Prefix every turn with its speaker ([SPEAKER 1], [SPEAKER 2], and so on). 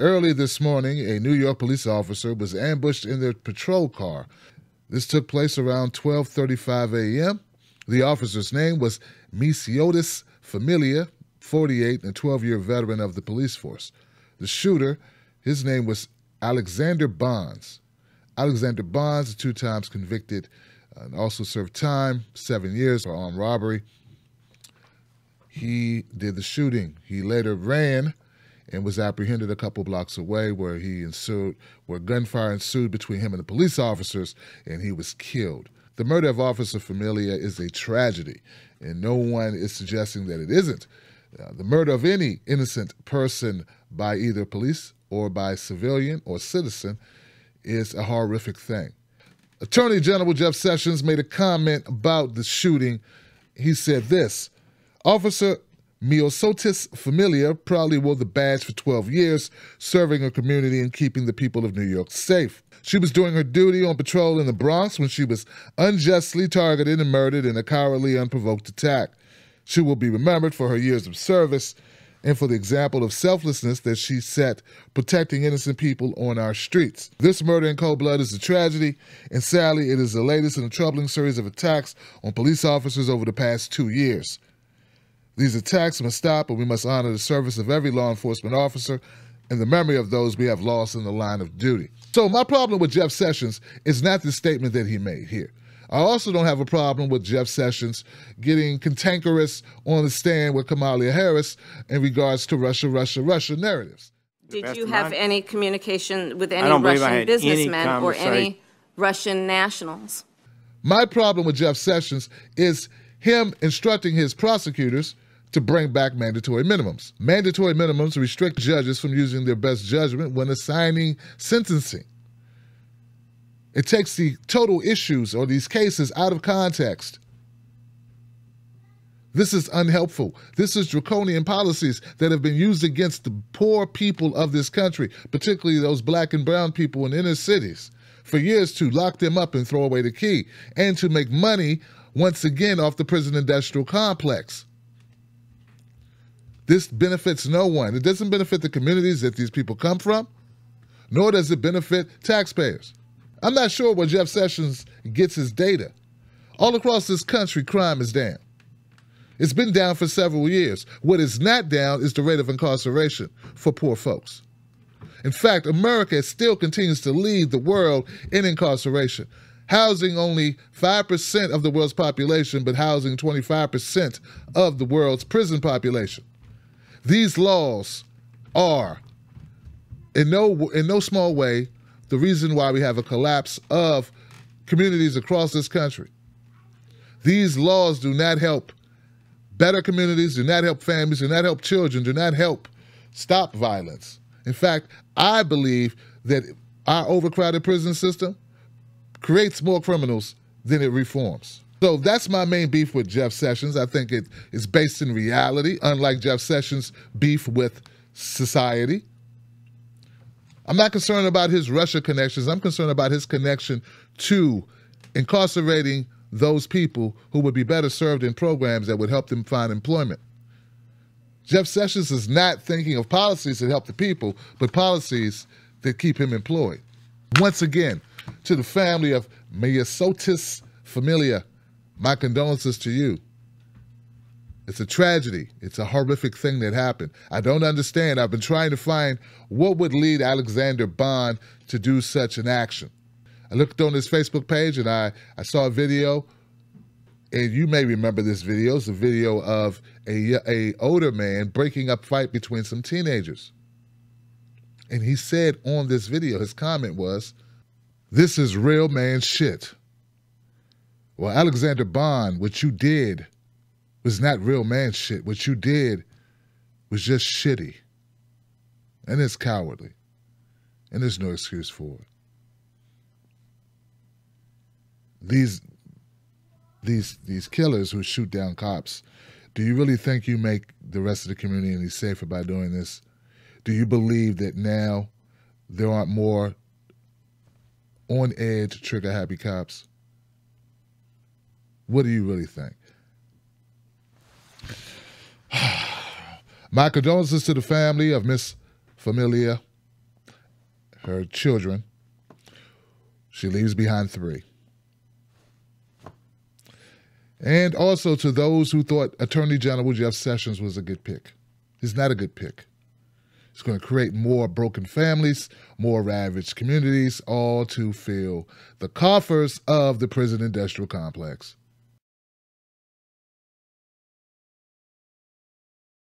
[SPEAKER 1] Early this morning, a New York police officer was ambushed in their patrol car. This took place around 12:35 a.m. The officer's name was Miosotis Familia, 48, and a 12-year veteran of the police force. The shooter, his name was Alexander Bonds. Alexander Bonds is 2 times convicted and also served time, 7 years for armed robbery. He did the shooting. He later ran and was apprehended a couple blocks away where gunfire ensued between him and the police officers, and he was killed. The murder of Officer Familia is a tragedy, and no one is suggesting that it isn't. The murder of any innocent person by either police or by civilian or citizen is a horrific thing. Attorney General Jeff Sessions made a comment about the shooting. He said this: Officer Miosotis Familia proudly wore the badge for 12 years, serving her community and keeping the people of New York safe. She was doing her duty on patrol in the Bronx when she was unjustly targeted and murdered in a cowardly, unprovoked attack. She will be remembered for her years of service and for the example of selflessness that she set protecting innocent people on our streets. This murder in cold blood is a tragedy, and sadly, it is the latest in a troubling series of attacks on police officers over the past 2 years. These attacks must stop, and we must honor the service of every law enforcement officer and the memory of those we have lost in the line of duty. So my problem with Jeff Sessions is not the statement that he made here. I also don't have a problem with Jeff Sessions getting cantankerous on the stand with Kamala Harris in regards to Russia narratives.
[SPEAKER 2] Did you have any communication with any Russian businessmen or any Russian nationals?
[SPEAKER 1] My problem with Jeff Sessions is him instructing his prosecutors to bring back mandatory minimums. Mandatory minimums restrict judges from using their best judgment when assigning sentencing. It takes the total issues or these cases out of context. This is unhelpful. This is draconian policies that have been used against the poor people of this country, particularly those black and brown people in inner cities, for years to lock them up and throw away the key and to make money once again off the prison industrial complex. This benefits no one. It doesn't benefit the communities that these people come from, nor does it benefit taxpayers. I'm not sure where Jeff Sessions gets his data. All across this country, crime is down. It's been down for several years. What is not down is the rate of incarceration for poor folks. In fact, America still continues to lead the world in incarceration, housing only 5% of the world's population, but housing 25% of the world's prison population. These laws are, in no small way, the reason why we have a collapse of communities across this country. These laws do not help better communities, do not help families, do not help children, do not help stop violence. In fact, I believe that our overcrowded prison system creates more criminals than it reforms. So that's my main beef with Jeff Sessions. I think it is based in reality, unlike Jeff Sessions' beef with society. I'm not concerned about his Russia connections. I'm concerned about his connection to incarcerating those people who would be better served in programs that would help them find employment. Jeff Sessions is not thinking of policies that help the people, but policies that keep him employed. Once again, to the family of Miosotis Familia, my condolences to you. It's a tragedy. It's a horrific thing that happened. I don't understand. I've been trying to find what would lead Alexander Bond to do such an action. I looked on his Facebook page and I saw a video, and you may remember this video. It's a video of a older man breaking up a fight between some teenagers. And he said on this video, his comment was, "This is real man shit." Well, Alexander Bond, what you did was not real man shit. What you did was just shitty. And it's cowardly. And there's no excuse for it. These killers who shoot down cops, do you really think you make the rest of the community any safer by doing this? Do you believe that now there aren't more on-edge, trigger-happy cops? What do you really think? My condolences to the family of Miss Familia. her children. She leaves behind 3. And also to those who thought Attorney General Jeff Sessions was a good pick. He's not a good pick. It's going to create more broken families, more ravaged communities, all to fill the coffers of the prison industrial complex.